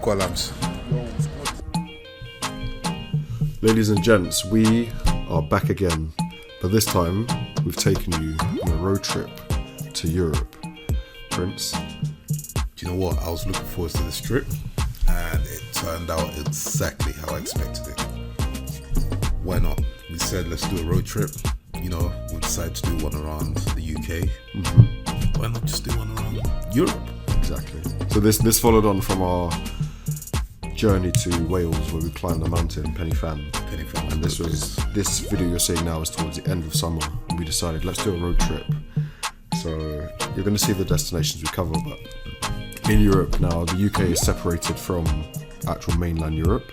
Got lamps. Ladies and gents, we are back again, but this time we've taken you on a road trip to Europe. Prince? Do you know what? I was looking forward to this trip, and it turned out exactly how I expected it. Why not? We said let's do a road trip. You know, we decided to do one around the UK. Mm-hmm. Why not just do one around Europe? Exactly. So this followed on from our journey to Wales, where we climbed the mountain Penny Fan. And this video you're seeing now is towards the end of summer, and we decided let's do a road trip. So you're going to see the destinations we cover, but in Europe now, the UK is separated from actual mainland Europe.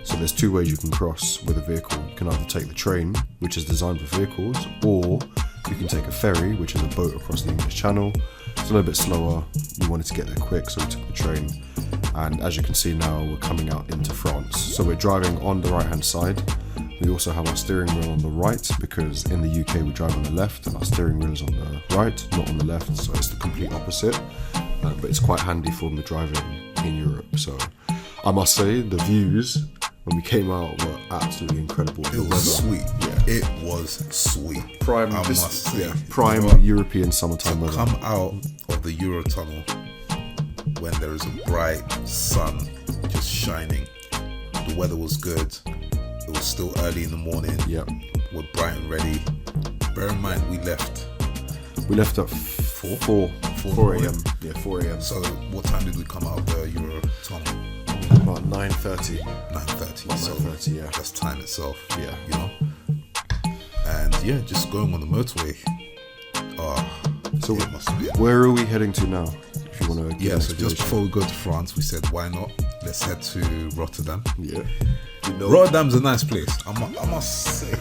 So there's two ways you can cross with a vehicle. You can either take the train, which is designed for vehicles, or you can take a ferry, which is a boat across the English Channel. It's a little bit slower. We wanted to get there quick, so we took the train. And as you can see now, we're coming out into France. So we're driving on the right-hand side. We also have our steering wheel on the right, because in the UK we drive on the left and our steering wheel is on the right, not on the left. So it's the complete opposite. But it's quite handy for me driving in Europe. So I must say, the views when we came out were absolutely incredible. It was sweet. Yeah, it was sweet. Prime, I must say, prime you know, European summertime weather. Come out of the Eurotunnel when there is a bright sun just shining. The weather was good. It was still early in the morning. Yep. We're bright and ready. Bear in mind, we left at 4 a.m. Yeah, 4 a.m. So what time did we come out of the Eurotunnel? About 9:30. 9:30. So 9:30, yeah. That's time itself. Yeah. You know? And yeah, just going on the motorway. So it must be. Where are we heading to now? If you want to. Yeah. So just before we go to France, we said why not? Let's head to Rotterdam. Yeah. You know, Rotterdam's a nice place. I must say,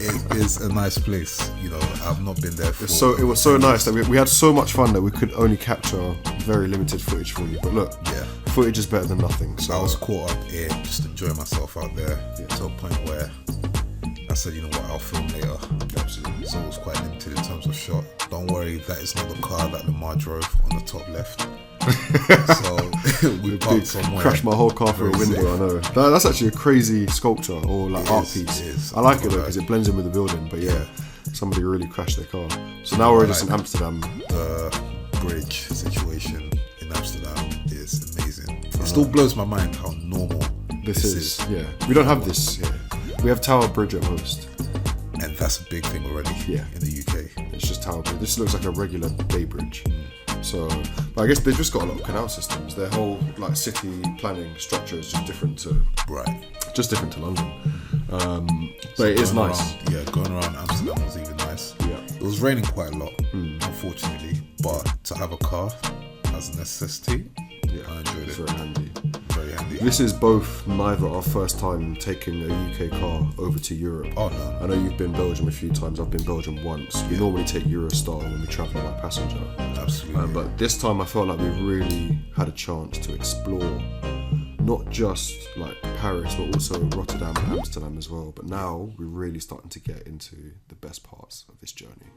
it is a nice place. You know, I've not been there. It was so nice that we had so much fun that we could only capture very limited footage for you. But look, yeah, footage is better than nothing. So I was caught up in just enjoying myself out there to a point where I said, you know what, I'll film later. Absolutely. So it was quite limited in terms of shot. Don't worry, that is not the car that Lamar drove on the top left. So we parked somewhere. Crashed my whole car through a window. Safe. I know that's actually a crazy sculpture or like art piece. I like it though because it blends in with the building. But yeah, somebody really crashed their car. So now we're just in Amsterdam. The bridge situation in Amsterdam is amazing. It still blows my mind how normal this is. Yeah, we don't have this here. We have Tower Bridge at most. And that's a big thing already in the UK. It's just Tower Bridge. This looks like a regular day bridge. So, but I guess they've just got a lot of canal systems. Their whole like city planning structure is just different to London. But it is nice. Going around Amsterdam was even nice. Yeah, it was raining quite a lot, unfortunately. But to have a car as a necessity, I enjoyed it. Very handy. Very handy. This is neither our first time taking a UK car over to Europe. Oh no. I know you've been Belgium a few times. I've been Belgium once. We normally take Eurostar when we travel by passenger. Absolutely. But this time I felt like we really had a chance to explore not just like Paris, but also Rotterdam and Amsterdam as well. But now we're really starting to get into the best parts of this journey.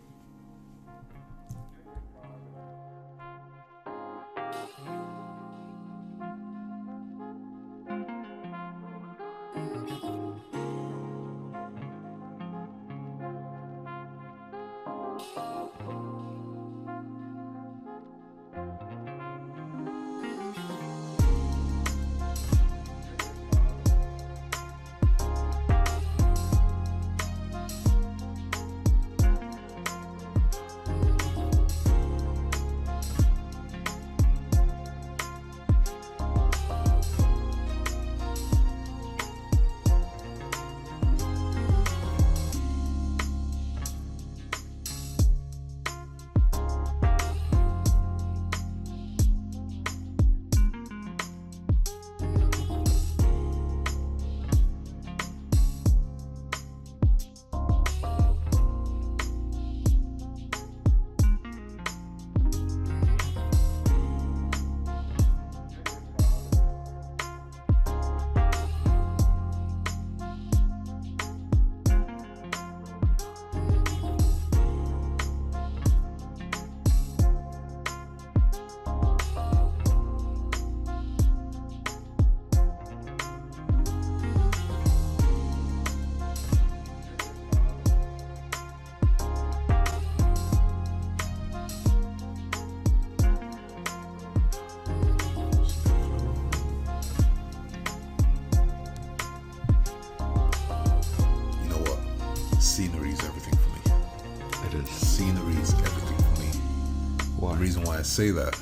Why? The reason why I say that,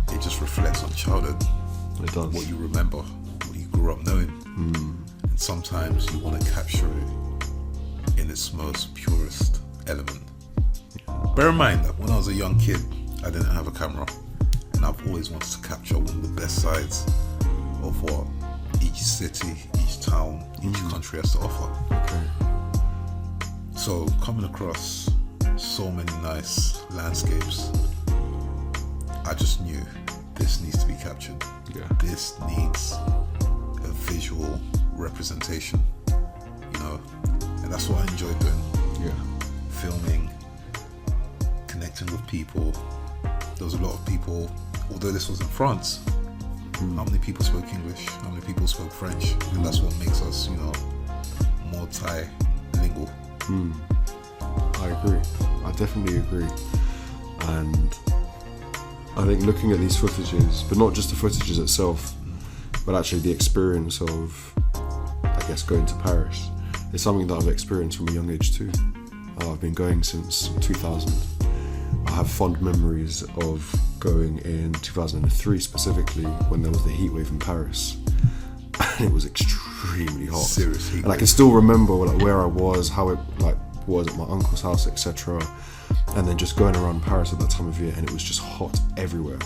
it just reflects on childhood. It does. What you remember, what you grew up knowing. And sometimes you want to capture it in its most purest element. Bear in mind that when I was a young kid, I didn't have a camera. And I've always wanted to capture one of the best sides of what each city, each town, each country has to offer. Okay. So coming across so many nice landscapes, I just knew this needs to be captured. Yeah. This needs a visual representation, you know, and that's what I enjoy doing. Yeah. Filming, connecting with people. There was a lot of people, although this was in France, how many people spoke English, how many people spoke French, and that's what makes us, you know, multilingual. I agree. I definitely agree. And I think looking at these footages, but not just the footages itself, but actually the experience of, I guess, going to Paris is something that I've experienced from a young age too. I've been going since 2000. I have fond memories of going in 2003 specifically, when there was the heat wave in Paris. And it was extremely hot. Serious heat and I can still remember like where I was, how it like was at my uncle's house, etc. And then just going around Paris at that time of year, and it was just hot everywhere.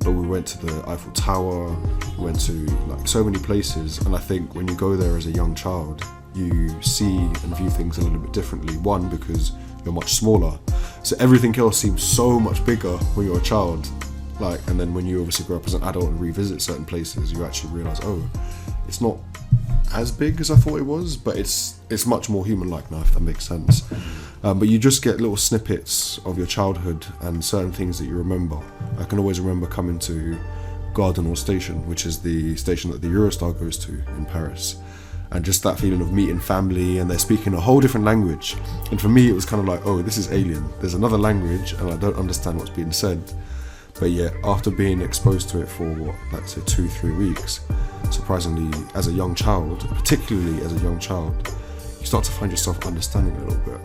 But we went to the Eiffel Tower, went to like so many places, and I think when you go there as a young child, you see and view things a little bit differently. One, because you're much smaller, so everything else seems so much bigger when you're a child. Like, and then when you obviously grow up as an adult and revisit certain places, you actually realise, oh, it's not as big as I thought it was, but it's much more human-like now, if that makes sense. But you just get little snippets of your childhood and certain things that you remember. I can always remember coming to Gare Station, which is the station that the Eurostar goes to in Paris. And just that feeling of meeting family, and they're speaking a whole different language. And for me, it was kind of like, oh, this is alien. There's another language, and I don't understand what's being said. But yet, after being exposed to it for, let's say 2-3 weeks, surprisingly, as a young child, particularly as a young child, you start to find yourself understanding a little bit.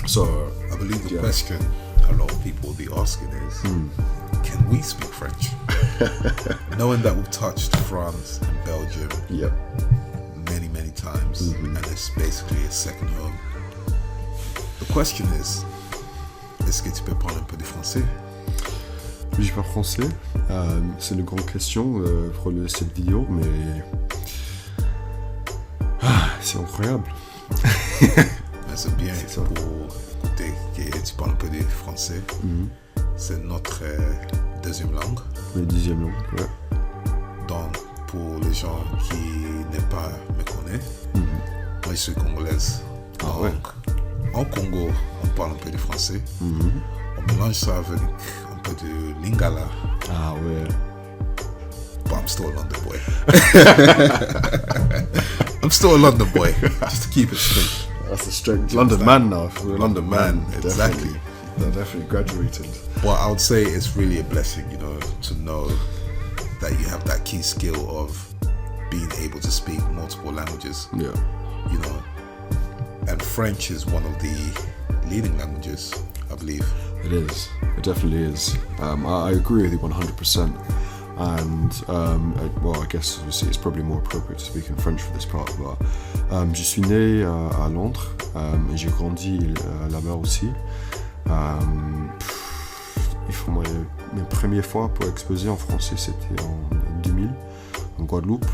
So I believe the question a lot of people will be asking is, can we speak French? Knowing that we've touched France and Belgium many times, and it's basically a second home. The question is, est-ce que tu peux parler un peu de français? Je parle français, c'est une grande question pour cette vidéo, mais c'est incroyable. C'est bien pour écouter que tu parles un peu de français. C'est notre deuxième langue. La deuxième langue, ouais. Donc, pour les gens qui ne pas me connaissent, moi je suis congolaise. Donc, en Congo, on parle un peu de français. On mélange ça avec un peu de lingala. Ah ouais. But I'm still a London boy. I'm still a London boy, just to keep it straight. That's the strength. London man now. We're a London man. Exactly. They're definitely graduated. Well, I would say it's really a blessing, you know, to know that you have that key skill of being able to speak multiple languages. Yeah. You know, and French is one of the leading languages, I believe. It is. It definitely is. I agree with you 100%. And well, I guess obviously it's probably more appropriate to speak in French for this part. But je suis né à Londres et j'ai grandi là-bas aussi. Mes premières fois pour exposer en français, c'était en 2000 en Guadeloupe.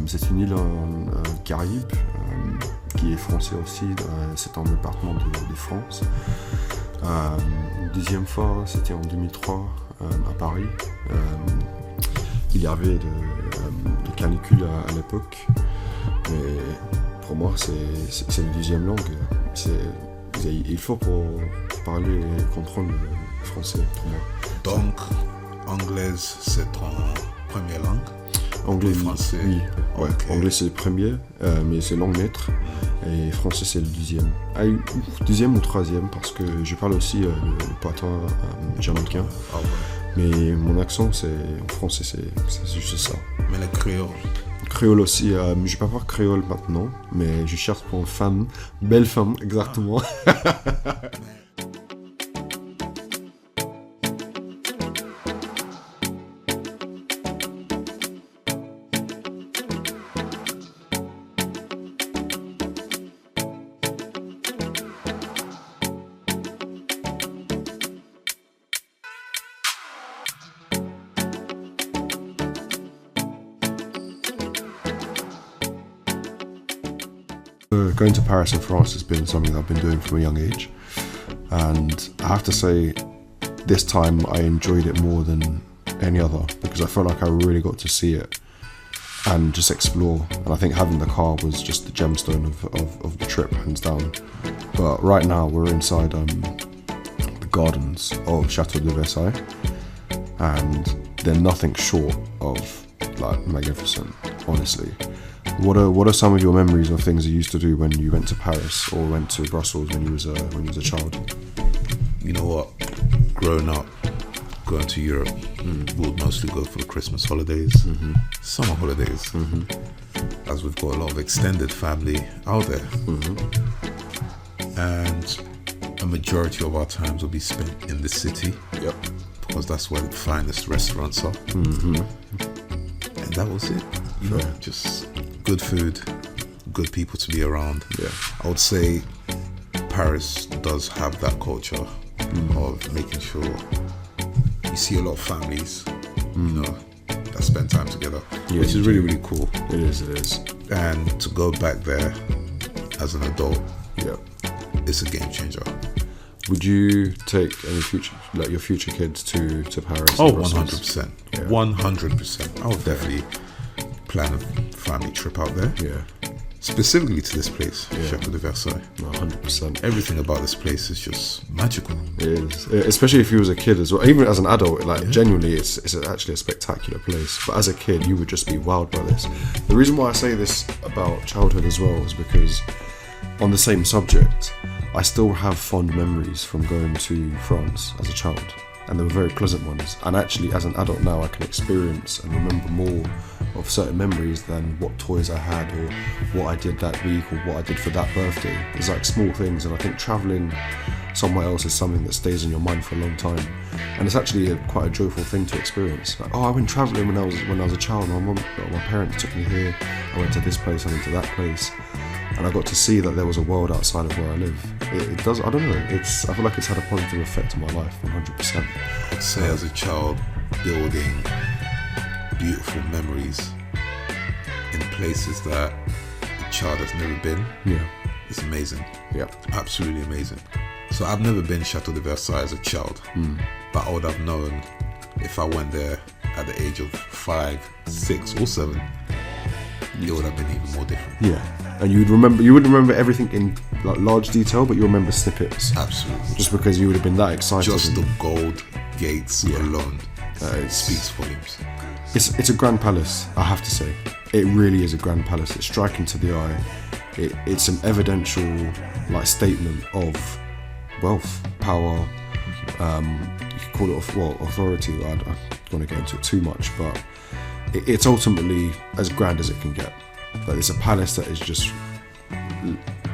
C'est une île en Caraïbes qui est français aussi. C'est un département de France. Deuxième fois, c'était en 2003 à Paris. Il y avait de canicule à l'époque, mais pour moi c'est une deuxième langue. Il faut pour parler et comprendre le français pour moi. Donc, anglaise c'est ton première langue? Anglais, français. Oui. Ouais. Okay. Anglais c'est le premier, mais c'est langue maître, et français c'est le deuxième. Deuxième ou troisième, parce que je parle aussi le patin jamaïcain. Ah ouais. Mais mon accent, en français, c'est juste ça. Mais le créole? Créole aussi, je ne vais pas voir créole maintenant, mais je cherche pour une femme, belle femme, exactement. Going to Paris and France has been something that I've been doing from a young age, and I have to say this time I enjoyed it more than any other because I felt like I really got to see it and just explore, and I think having the car was just the gemstone of the trip, hands down. But right now we're inside the gardens of Château de Versailles, and they're nothing short of like magnificent, honestly. What are some of your memories of things you used to do when you went to Paris or went to Brussels when you was a child? You know what? Growing up, going to Europe, we'll mostly go for the Christmas holidays, summer holidays, as we've got a lot of extended family out there. And a majority of our times will be spent in the city, because that's where the finest restaurants are. And that was it. You know, just good food, good people to be around. I would say Paris does have that culture of making sure you see a lot of families, you know, that spend time together, which is really, really cool. It is. And to go back there as an adult, it's a game changer. Would you take any your future kids to Paris? Oh, 100%. 100%. I would definitely plan a family trip out there. Specifically to this place, Château de Versailles. 100%. Everything about this place is just magical. It is, especially if you was a kid as well. Even as an adult, like genuinely, it's actually a spectacular place. But as a kid, you would just be wowed by this. The reason why I say this about childhood as well is because, on the same subject, I still have fond memories from going to France as a child, and they were very pleasant ones. And actually, as an adult now, I can experience and remember more of certain memories than what toys I had or what I did that week or what I did for that birthday. It's like small things, and I think travelling somewhere else is something that stays in your mind for a long time. And it's actually quite a joyful thing to experience. Like, I went travelling when I was a child. My parents took me here. I went to this place, I went to that place, and I got to see that there was a world outside of where I live. It does. I don't know. I feel like it's had a positive effect on my life, 100%. I'd say as a child, building beautiful memories in places that a child has never been. It's amazing. Absolutely amazing. So I've never been Château de Versailles as a child, but I would have known if I went there at the age of 5, 6 or 7, it would have been even more different. And you would remember everything in like large detail, but you remember snippets. Absolutely. Just because you would have been that excited. Just the gold gates alone speaks volumes. It's a grand palace, I have to say. It really is a grand palace. It's striking to the eye. It's an evidential like statement of wealth, power. You could call it authority. I don't want to get into it too much, but it's ultimately as grand as it can get. Like, it's a palace that is just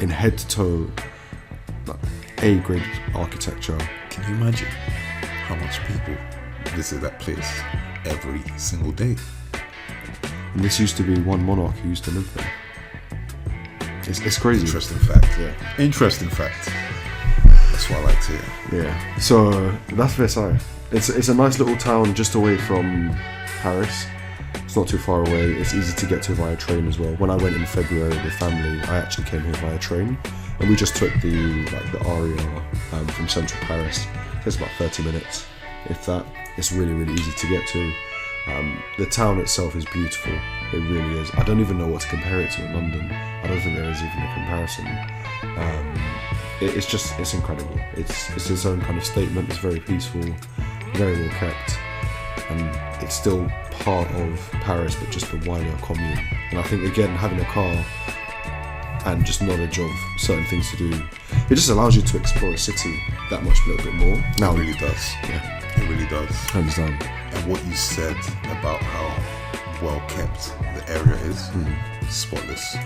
in head to toe like A-grade architecture. Can you imagine how much people visit that place every single day? And this used to be one monarch who used to live there. It's crazy. Interesting fact. Interesting fact. That's what I like to hear. So that's Versailles. It's a nice little town just away from Paris. It's not too far away. It's easy to get to via train as well. When I went in February with family, I actually came here via train, and we just took the Aria from central Paris. It takes about 30 minutes, if that. It's really, really easy to get to. The town itself is beautiful. It really is. I don't even know what to compare it to in London. I don't think there is even a comparison. It's incredible. It's its own kind of statement. It's very peaceful, very well kept, and it's still part of Paris, but just the wider commune. And I think, again, having a car and just knowledge of certain things to do, it just allows you to explore a city that much, a little bit more. Now, it really does. It really does. I understand. And what you said about how well kept the area is, spotless.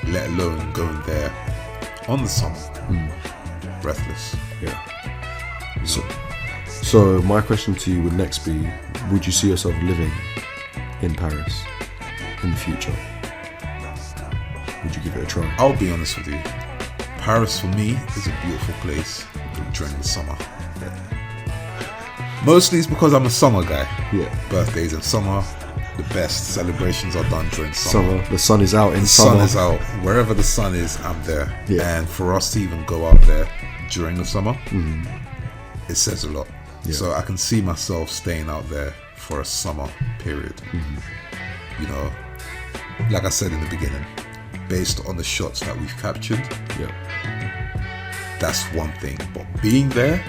Let alone going there on the summer, breathless. So my question to you would next be, would you see yourself living in Paris in the future? Would you give it a try? I'll be honest with you. Paris for me is a beautiful place during the summer. Mostly it's because I'm a summer guy. Birthdays in summer, the best celebrations are done during summer. The sun is out in summer. The sun is out. Wherever the sun is, I'm there. Yeah. And for us to even go out there during the summer, it says a lot. Yeah. So I can see myself staying out there for a summer period. You know, like I said in the beginning, based on the shots that we've captured, that's one thing. But being there,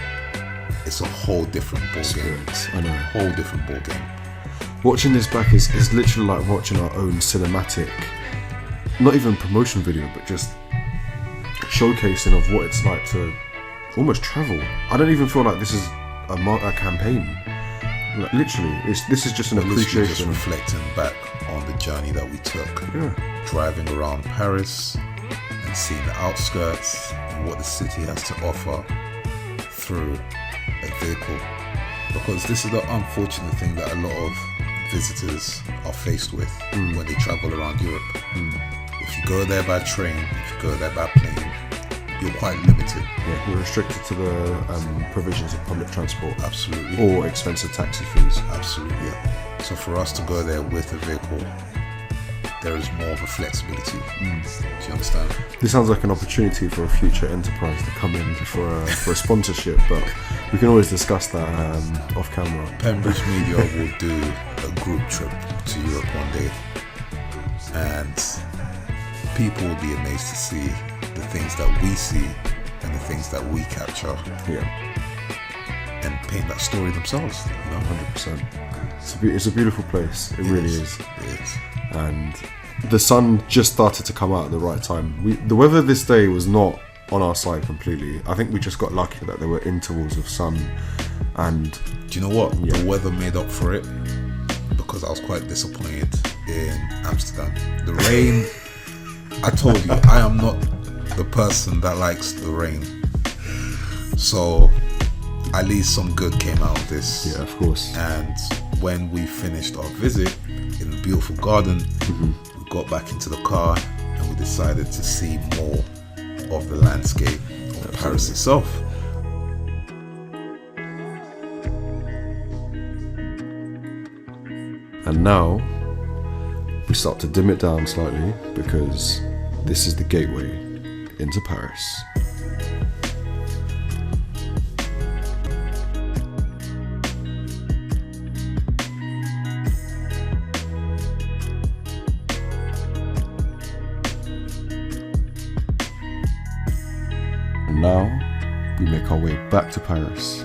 it's a whole different ball game. I know. Whole different ball game. Watching this back is literally like watching our own cinematic, not even promotion video, but just showcasing of what it's like to almost travel. I don't even feel like this is a campaign. Like, literally, this is just an appreciation. Just reflecting back on the journey that we took. Driving around Paris and seeing the outskirts and what the city has to offer through a vehicle. Because this is the unfortunate thing that a lot of visitors are faced with when they travel around Europe. If you go there by train, if you go there by plane, you're quite limited. Yeah, you're restricted to the provisions of public transport. Absolutely. Or expensive taxi fees. Absolutely. Yeah. So for us to go there with a vehicle, there is more of a flexibility. Do you understand? This sounds like an opportunity for a future enterprise to come in for a sponsorship, but we can always discuss that off camera. Pembridge Media will do a group trip to Europe one day, and people will be amazed to see the things that we see and the things that we capture. And paint that story themselves. 100%. It's a beautiful place. It really is. It is. And the sun just started to come out at the right time. The weather this day was not on our side completely. I think we just got lucky that there were intervals of sun. And do you know what? The weather made up for it, because I was quite disappointed in Amsterdam. The rain, I told you, I am not the person that likes the rain. So at least some good came out of this. Yeah, of course. And when we finished our visit in the beautiful garden, we got back into the car and we decided to see more of the landscape of Paris itself. And now we start to dim it down slightly, because this is the gateway into Paris. Now we make our way back to Paris,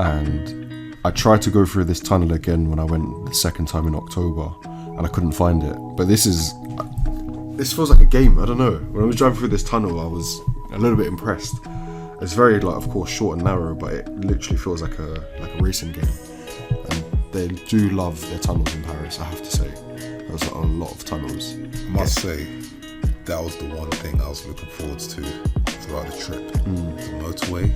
and I tried to go through this tunnel again when I went the second time in October, and I couldn't find it. But this feels like a game. I don't know. When I was driving through this tunnel, I was a little bit impressed. It's very, like, of course, short and narrow, but it literally feels like a racing game. And they do love their tunnels in Paris, I have to say. There's a lot of tunnels. I must say, that was the one thing I was looking forward to throughout the trip. The motorway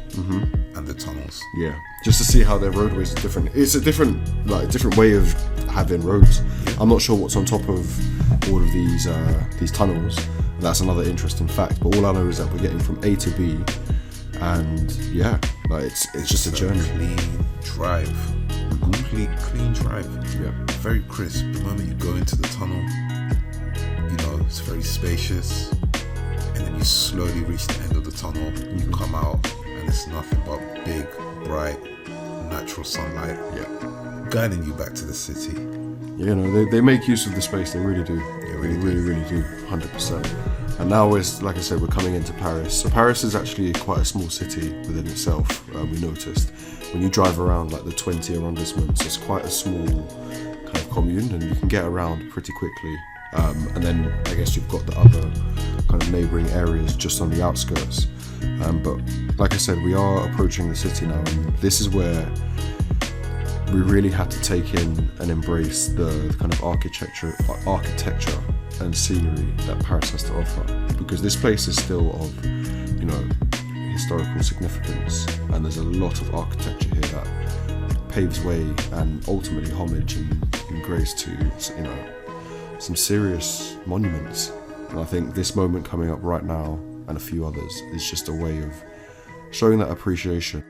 and the tunnels. Yeah, just to see how their roadways are different. It's a different way of having roads. I'm not sure what's on top of all of these tunnels. That's another interesting fact. But all I know is that we're getting from A to B, and yeah, like it's just a journey. Clean drive, complete clean drive. Yeah, very crisp. The moment you go into the tunnel, you know, it's very spacious, and then you slowly reach the end of the tunnel. You come out, and it's nothing but big, bright, natural sunlight. Yeah, guiding you back to the city. You know, they make use of the space. They really do. They really do. 100%. And now like I said, we're coming into Paris. So Paris is actually quite a small city within itself. We noticed when you drive around like the 20 arrondissements, it's quite a small kind of commune, and you can get around pretty quickly. And then I guess you've got the other kind of neighbouring areas just on the outskirts. But like I said, we are approaching the city now, and this is where we really had to take in and embrace the kind of architecture and scenery that Paris has to offer, because this place is still of, you know, historical significance, and there's a lot of architecture here that paves way and ultimately homage and grace to, you know, some serious monuments. And I think this moment coming up right now, and a few others, is just a way of showing that appreciation.